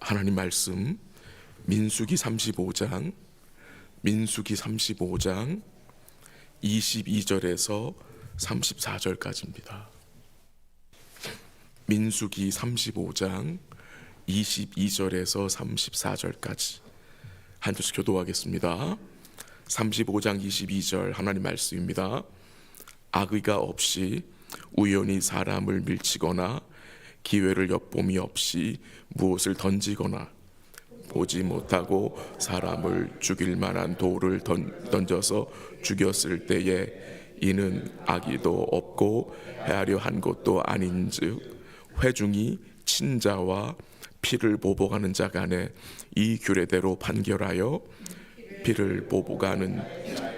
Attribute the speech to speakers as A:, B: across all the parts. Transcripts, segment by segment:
A: 하나님 말씀 민수기 35장 22절에서 34절까지입니다. 민수기 35장 22절에서 34절까지 한 절씩 교도하겠습니다. 35장 22절 하나님 말씀입니다. 악의가 없이 우연히 사람을 밀치거나 기회를 엿봄이 없이 무엇을 던지거나 보지 못하고 사람을 죽일 만한 돌을 던져서 죽였을 때에 이는 악의도 없고 헤아려 한 것도 아닌즉 회중이 친자와 피를 보복하는 자 간에 이 규례대로 판결하여 피를 보복하는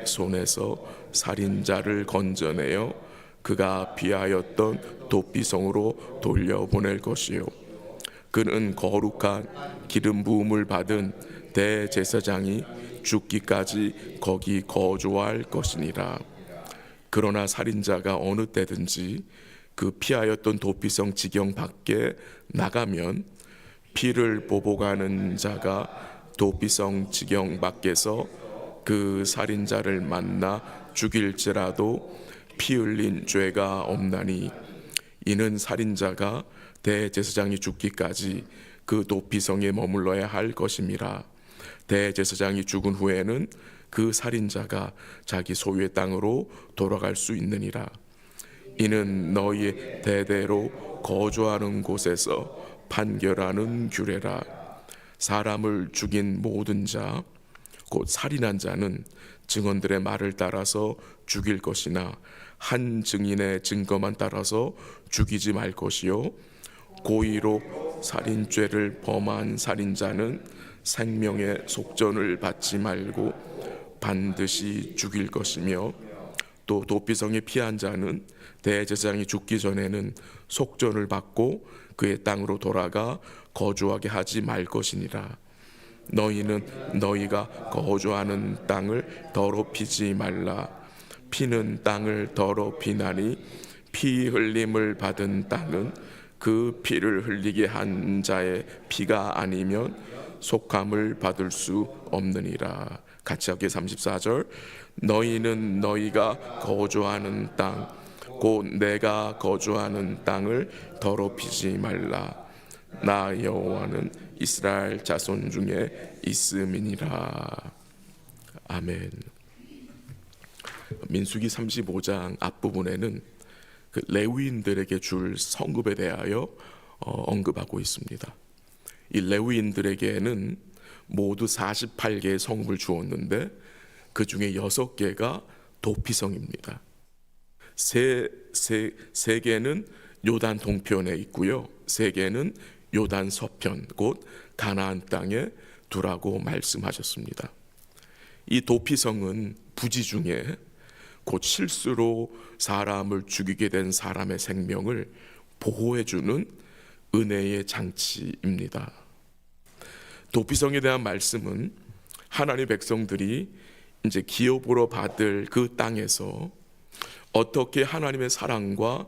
A: 손에서 살인자를 건져내어 그가 피하였던 도피성으로 돌려보낼 것이요 그는 거룩한 기름 부음을 받은 대제사장이 죽기까지 거기 거주할 것이니라. 그러나 살인자가 어느 때든지 그 피하였던 도피성 지경 밖에 나가면 피를 보복하는 자가 도피성 지경 밖에서 그 살인자를 만나 죽일지라도 피 흘린 죄가 없나니 이는 살인자가 대제사장이 죽기까지 그 도피성에 머물러야 할 것임이라. 대제사장이 죽은 후에는 그 살인자가 자기 소유의 땅으로 돌아갈 수 있느니라. 이는 너희의 대대로 거주하는 곳에서 판결하는 규례라. 사람을 죽인 모든 자 곧 살인한 자는 증언들의 말을 따라서 죽일 것이나 한 증인의 증거만 따라서 죽이지 말 것이요 고의로 살인죄를 범한 살인자는 생명의 속전을 받지 말고 반드시 죽일 것이며 또 도피성에 피한 자는 대제사장이 죽기 전에는 속전을 받고 그의 땅으로 돌아가 거주하게 하지 말 것이니라. 너희는 너희가 거주하는 땅을 더럽히지 말라. 피는 땅을 더럽히나니 피 흘림을 받은 땅은 그 피를 흘리게 한 자의 피가 아니면 속함을 받을 수 없느니라. 같이 하게 34절 너희는 너희가 거주하는 땅 곧 내가 거주하는 땅을 더럽히지 말라. 나 여호와는 이스라엘 자손 중에 있음이니라. 아멘. 민수기 35장 앞부분에는 그 레위인들에게 줄 성급에 대하여 언급하고 있습니다. 이 레위인들에게는 모두 48개의 성읍을 주었는데 그 중에 6개가 도피성입니다. 세 개는 요단 동편에 있고요. 3개는 요단 서편 곧 가나안 땅에 두라고 말씀하셨습니다. 이 도피성은 부지 중에 곧 실수로 사람을 죽이게 된 사람의 생명을 보호해주는 은혜의 장치입니다. 도피성에 대한 말씀은 하나님의 백성들이 이제 기업으로 받을 그 땅에서 어떻게 하나님의 사랑과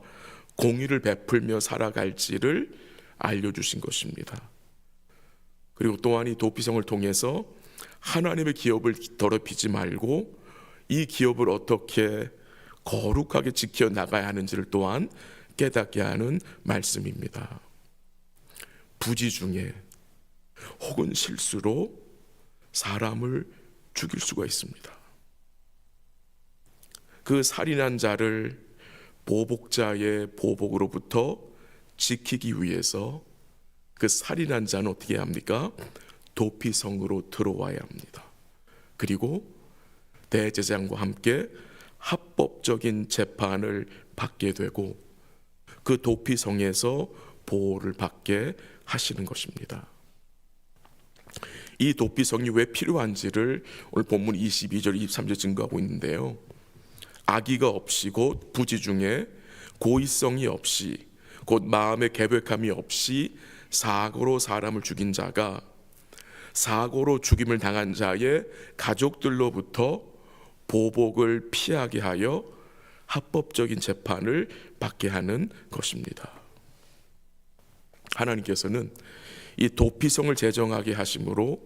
A: 공의를 베풀며 살아갈지를 알려주신 것입니다. 그리고 또한 이 도피성을 통해서 하나님의 기업을 더럽히지 말고 이 기업을 어떻게 거룩하게 지켜나가야 하는지를 또한 깨닫게 하는 말씀입니다. 부지 중에 혹은 실수로 사람을 죽일 수가 있습니다. 그 살인한 자를 보복자의 보복으로부터 지키기 위해서 그 살인한 자는 어떻게 합니까? 도피성으로 들어와야 합니다. 그리고 대제사장과 함께 합법적인 재판을 받게 되고 그 도피성에서 보호를 받게 하시는 것입니다. 이 도피성이 왜 필요한지를 오늘 본문 22절 23절 증거하고 있는데요. 악의가 없이 곧 부지 중에 고의성이 없이 곧 마음의 계획함이 없이 사고로 사람을 죽인 자가 사고로 죽임을 당한 자의 가족들로부터 보복을 피하게 하여 합법적인 재판을 받게 하는 것입니다. 하나님께서는 이 도피성을 제정하게 하심으로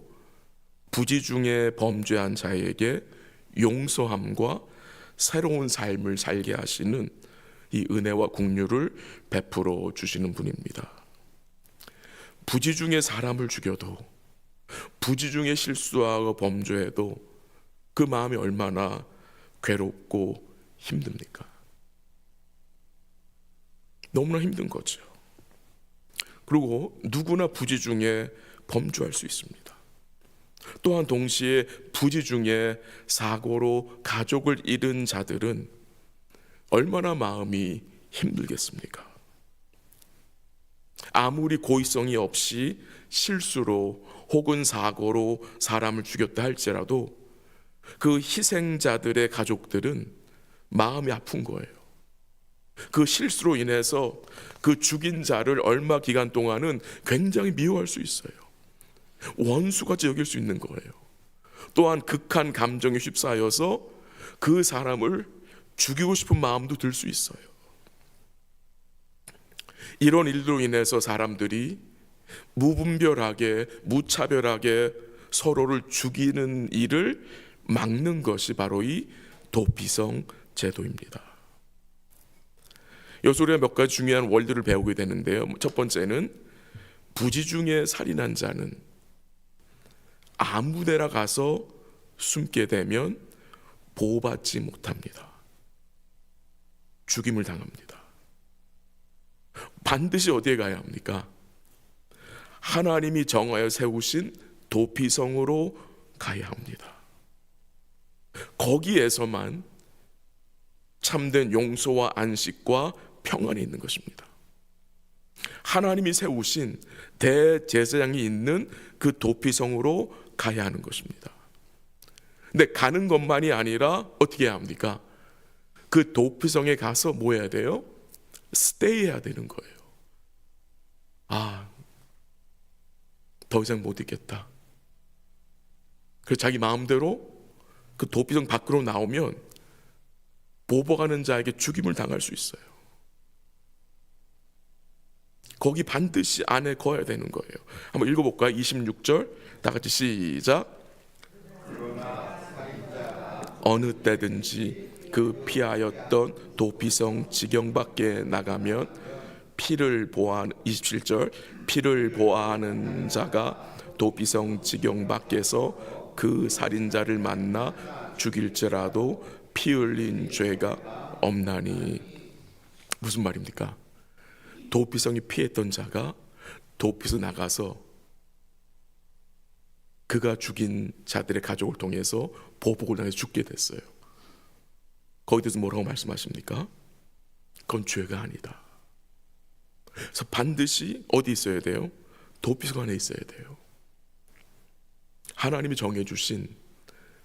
A: 부지 중에 범죄한 자에게 용서함과 새로운 삶을 살게 하시는 이 은혜와 긍휼을 베풀어 주시는 분입니다. 부지 중에 사람을 죽여도, 부지 중에 실수하고 범죄해도 그 마음이 얼마나 괴롭고 힘듭니까? 너무나 힘든 거죠. 그리고 누구나 부지 중에 범죄할 수 있습니다. 또한 동시에 부지 중에 사고로 가족을 잃은 자들은 얼마나 마음이 힘들겠습니까? 아무리 고의성이 없이 실수로 혹은 사고로 사람을 죽였다 할지라도 그 희생자들의 가족들은 마음이 아픈 거예요. 그 실수로 인해서 그 죽인 자를 얼마 기간 동안은 굉장히 미워할 수 있어요. 원수같이 여길 수 있는 거예요. 또한 극한 감정에 휩싸여서 그 사람을 죽이고 싶은 마음도 들 수 있어요. 이런 일로 인해서 사람들이 무분별하게, 무차별하게 서로를 죽이는 일을 막는 것이 바로 이 도피성 제도입니다. 여기서 우리가 몇 가지 중요한 원리를 배우게 되는데요. 첫 번째는 부지 중에 살인한 자는 아무 데나 가서 숨게 되면 보호받지 못합니다. 죽임을 당합니다. 반드시 어디에 가야 합니까? 하나님이 정하여 세우신 도피성으로 가야 합니다. 거기에서만 참된 용서와 안식과 평안이 있는 것입니다. 하나님이 세우신 대제사장이 있는 그 도피성으로 가야 하는 것입니다. 근데 가는 것만이 아니라 어떻게 해야 합니까? 그 도피성에 가서 뭐 해야 돼요? 스테이 해야 되는 거예요. 더 이상 못 있겠다. 그래서 자기 마음대로 그 도피성 밖으로 나오면 보복하는 자에게 죽임을 당할 수 있어요. 거기 반드시 안에 거야 되는 거예요. 한번 읽어볼까요? 26절 다 같이 시작. 어느 때든지 그 피하였던 도피성 지경 밖에 나가면 피를 보아하는 27절 피를 보아하는 자가 도피성 지경 밖에서 그 살인자를 만나 죽일지라도 피 흘린 죄가 없나니. 무슨 말입니까? 도피성이 피했던 자가 도피서 나가서 그가 죽인 자들의 가족을 통해서 보복을 당해서 죽게 됐어요. 거기에 대해서 뭐라고 말씀하십니까? 그건 죄가 아니다. 그래서 반드시 어디 있어야 돼요? 도피성 안에 있어야 돼요. 하나님이 정해주신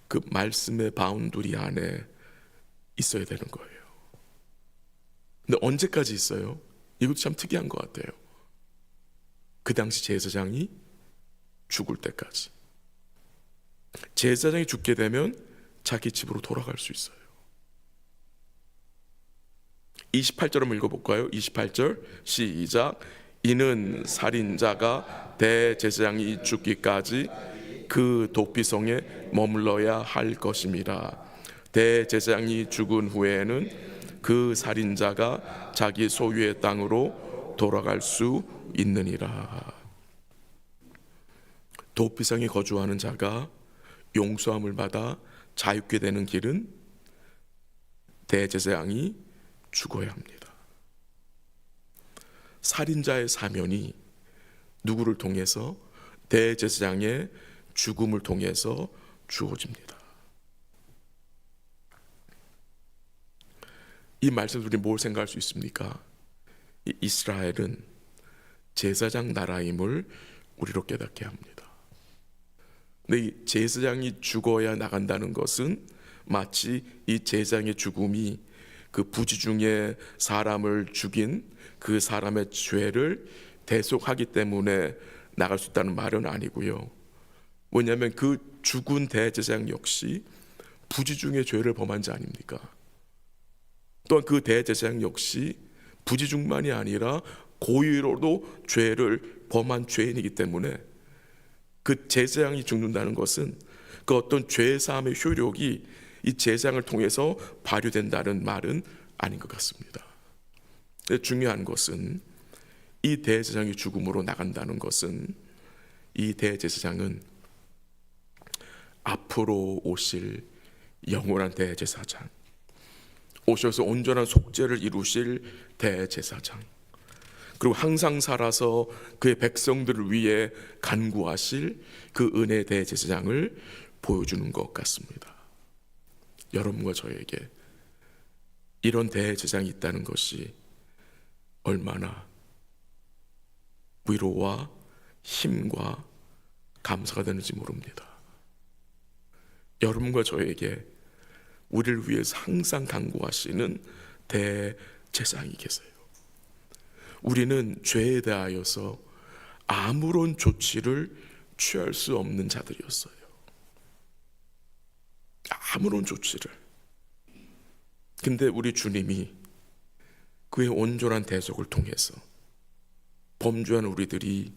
A: 그 말씀의 바운더리 안에 있어야 되는 거예요. 근데 언제까지 있어요? 이것도 참 특이한 것 같아요. 그 당시 제사장이 죽을 때까지. 제사장이 죽게 되면 자기 집으로 돌아갈 수 있어요. 28절 한번 읽어볼까요? 28절 시작. 이는 살인자가 대제사장이 죽기까지 그 도피성에 머물러야 할 것임이라. 대제사장이 죽은 후에는 그 살인자가 자기 소유의 땅으로 돌아갈 수 있느니라. 도피성에 거주하는 자가 용서함을 받아 자유케 되는 길은 대제사장이 죽어야 합니다. 살인자의 사면이 누구를 통해서? 대제사장의 죽음을 통해서 주어집니다. 이 말씀을 우리 뭘 생각할 수 있습니까? 이스라엘은 제사장 나라임을 우리로 깨닫게 합니다. 근데 이 제사장이 죽어야 나간다는 것은 마치 이 제사장의 죽음이 그 부지 중에 사람을 죽인 그 사람의 죄를 대속하기 때문에 나갈 수 있다는 말은 아니고요. 왜냐하면 그 죽은 대제사장 역시 부지 중에 죄를 범한 자 아닙니까? 또한 그 대제사장 역시 부지 중만이 아니라 고의로도 죄를 범한 죄인이기 때문에 그 제사장이 죽는다는 것은 그 어떤 죄 사함의 효력이 이 제사장을 통해서 발휘된다는 말은 아닌 것 같습니다. 중요한 것은 이 대제사장이 죽음으로 나간다는 것은 이 대제사장은 앞으로 오실 영원한 대제사장, 오셔서 온전한 속죄를 이루실 대제사장, 그리고 항상 살아서 그의 백성들을 위해 간구하실 그 은혜 대제사장을 보여주는 것 같습니다. 여러분과 저에게 이런 대제사장이 있다는 것이 얼마나 위로와 힘과 감사가 되는지 모릅니다. 여러분과 저에게 우리를 위해서 항상 간구하시는 대제사장이 계세요. 우리는 죄에 대하여서 아무런 조치를 취할 수 없는 자들이었어요. 아무런 조치를. 근데 우리 주님이 그의 온전한 대속을 통해서 범죄한 우리들이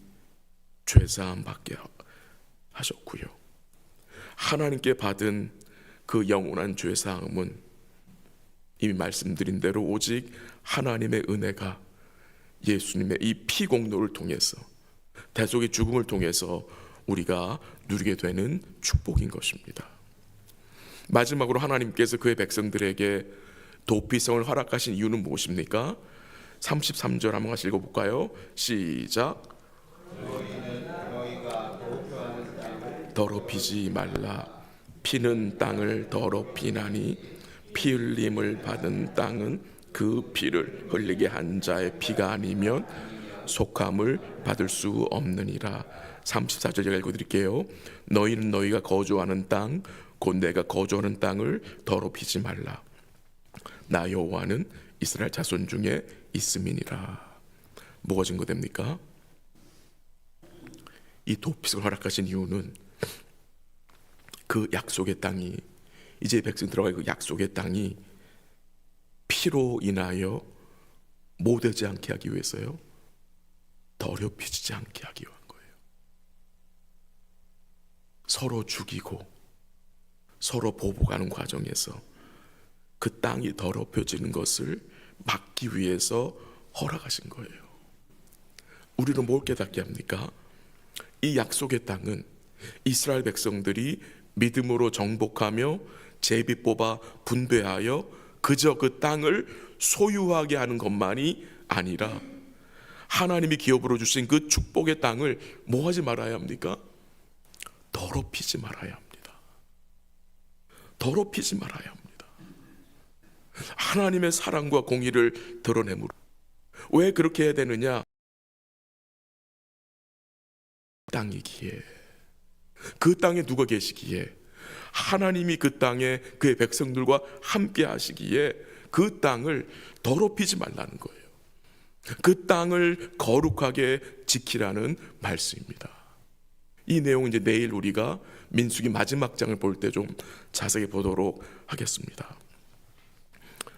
A: 죄사함 받게 하셨고요, 하나님께 받은 그 영원한 죄사함은 이미 말씀드린 대로 오직 하나님의 은혜가 예수님의 이 피공로를 통해서, 대속의 죽음을 통해서 우리가 누리게 되는 축복인 것입니다. 마지막으로 하나님께서 그의 백성들에게 도피성을 허락하신 이유는 무엇입니까? 33절 한번 같이 읽어볼까요? 시작. 더럽히지 말라. 피는 땅을 더럽히나니 피 흘림을 받은 땅은 그 피를 흘리게 한 자의 피가 아니면 속함을 받을 수 없느니라. 34절 제가 읽어드릴게요. 너희는 너희가 거주하는 땅, 곧 내가 거주하는 땅을 더럽히지 말라. 나 여호와는 이스라엘 자손 중에 있음이니라. 뭐가 증거됩니까? 이 도피성을 허락하신 이유는 그 약속의 땅이, 이제 백성 들어갈 그 약속의 땅이 피로 인하여 못되지 않게 하기 위해서요, 더럽혀지지 않게 하기 위한 거예요. 서로 죽이고 서로 보복하는 과정에서 그 땅이 더럽혀지는 것을 막기 위해서 허락하신 거예요. 우리는 뭘 깨닫게 합니까? 이 약속의 땅은 이스라엘 백성들이 믿음으로 정복하며 제비 뽑아 분배하여 그저 그 땅을 소유하게 하는 것만이 아니라 하나님이 기업으로 주신 그 축복의 땅을 뭐 하지 말아야 합니까? 더럽히지 말아야 합니다. 더럽히지 말아야 합니다. 하나님의 사랑과 공의를 드러내므로. 왜 그렇게 해야 되느냐? 땅이기에, 그 땅에 누가 계시기에, 하나님이 그 땅에 그의 백성들과 함께 하시기에 그 땅을 더럽히지 말라는 거예요. 그 땅을 거룩하게 지키라는 말씀입니다. 이 내용은 이제 내일 우리가 민수기 마지막 장을 볼 때 좀 자세히 보도록 하겠습니다.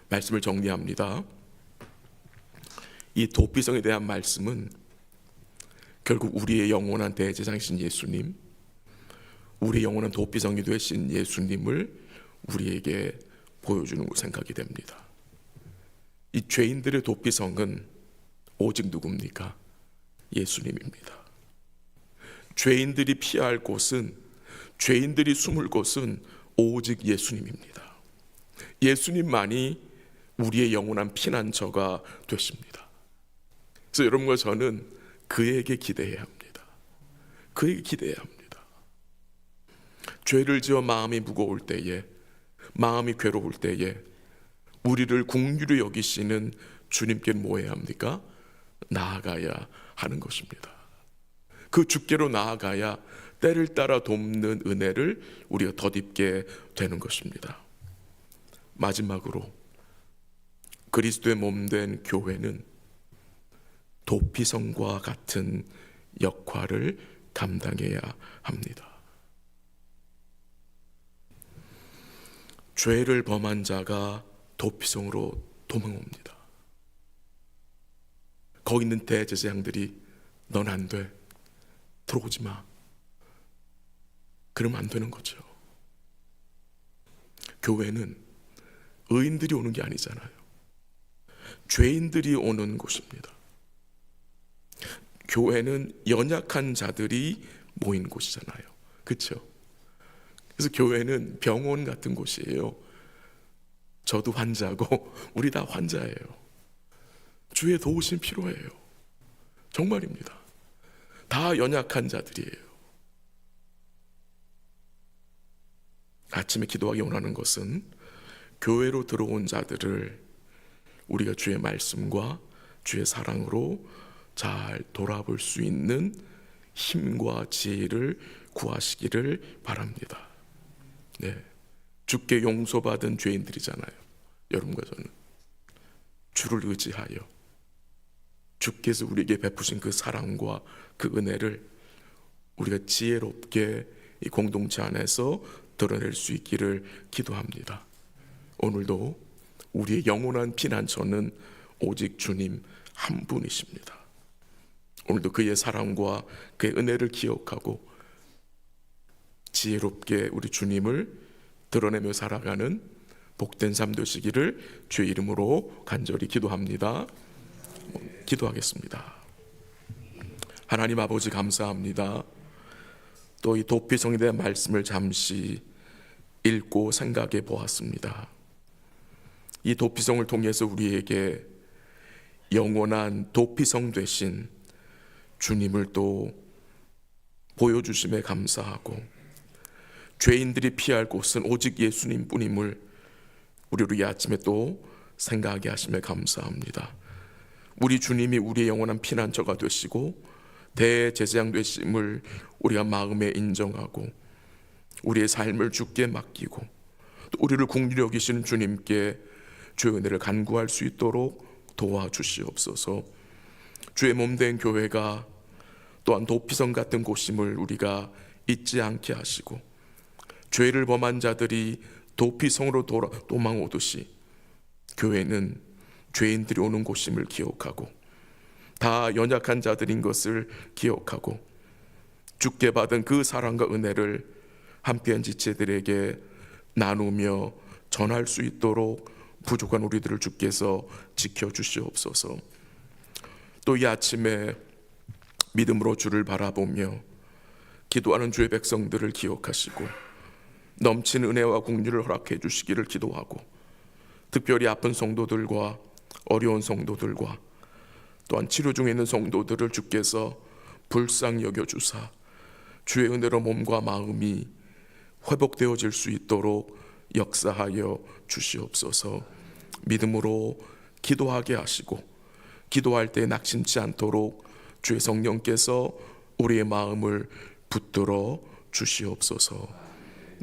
A: 말씀을 정리합니다. 이 도피성에 대한 말씀은 결국 우리의 영원한 대제사장이신 예수님, 우리의 영원한 도피성이 되신 예수님을 우리에게 보여주는 걸 생각이 됩니다. 이 죄인들의 도피성은 오직 누굽니까? 예수님입니다. 죄인들이 피할 곳은, 죄인들이 숨을 곳은 오직 예수님입니다. 예수님만이 우리의 영원한 피난처가 되십니다. 그래서 여러분과 저는 그에게 기대해야 합니다. 그에게 기대해야 합니다. 죄를 지어 마음이 무거울 때에, 마음이 괴로울 때에 우리를 긍휼히 여기시는 주님께 뭐 해야 합니까? 나아가야 하는 것입니다. 그 주께로 나아가야 때를 따라 돕는 은혜를 우리가 덧입게 되는 것입니다. 마지막으로 그리스도의 몸된 교회는 도피성과 같은 역할을 감당해야 합니다. 죄를 범한 자가 도피성으로 도망옵니다. 거기 있는 대제사장들이 넌 안 돼, 들어오지 마, 그러면 안 되는 거죠. 교회는 의인들이 오는 게 아니잖아요. 죄인들이 오는 곳입니다. 교회는 연약한 자들이 모인 곳이잖아요. 그렇죠? 그래서 교회는 병원 같은 곳이에요. 저도 환자고 우리 다 환자예요. 주의 도우심 필요해요. 정말입니다. 다 연약한 자들이에요. 아침에 기도하기 원하는 것은 교회로 들어온 자들을 우리가 주의 말씀과 주의 사랑으로 잘 돌아볼 수 있는 힘과 지혜를 구하시기를 바랍니다. 네, 주께 용서받은 죄인들이잖아요. 여러분과 저는 주를 의지하여 주께서 우리에게 베푸신 그 사랑과 그 은혜를 우리가 지혜롭게 이 공동체 안에서 드러낼 수 있기를 기도합니다. 오늘도 우리의 영원한 피난처는 오직 주님 한 분이십니다. 오늘도 그의 사랑과 그의 은혜를 기억하고 지혜롭게 우리 주님을 드러내며 살아가는 복된 삶 되시기를 주의 이름으로 간절히 기도합니다. 기도하겠습니다. 하나님 아버지, 감사합니다. 또 이 도피성에 대한 말씀을 잠시 읽고 생각해 보았습니다. 이 도피성을 통해서 우리에게 영원한 도피성 되신 주님을 또 보여주심에 감사하고, 죄인들이 피할 곳은 오직 예수님 뿐임을 우리로 이 아침에 또 생각하게 하심에 감사합니다. 우리 주님이 우리의 영원한 피난처가 되시고 대제사장 되심을 우리가 마음에 인정하고 우리의 삶을 주께 맡기고 또 우리를 긍휼히 여기시는 주님께 주의 은혜를 간구할 수 있도록 도와주시옵소서. 주의 몸된 교회가 또한 도피성 같은 곳임을 우리가 잊지 않게 하시고, 죄를 범한 자들이 도피성으로 도망오듯이 교회는 죄인들이 오는 곳임을 기억하고 다 연약한 자들인 것을 기억하고 주께 받은 그 사랑과 은혜를 함께한 지체들에게 나누며 전할 수 있도록 부족한 우리들을 주께서 지켜주시옵소서. 또 이 아침에 믿음으로 주를 바라보며 기도하는 주의 백성들을 기억하시고 넘치는 은혜와 긍휼을 허락해 주시기를 기도하고, 특별히 아픈 성도들과 어려운 성도들과 또한 치료 중에 있는 성도들을 주께서 불쌍히 여겨주사 주의 은혜로 몸과 마음이 회복되어질 수 있도록 역사하여 주시옵소서. 믿음으로 기도하게 하시고 기도할 때 낙심치 않도록 주의 성령께서 우리의 마음을 붙들어 주시옵소서.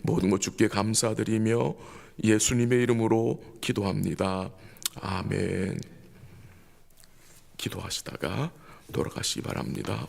A: 모든 것 주께 감사드리며 예수님의 이름으로 기도합니다. 아멘. 기도하시다가 돌아가시기 바랍니다.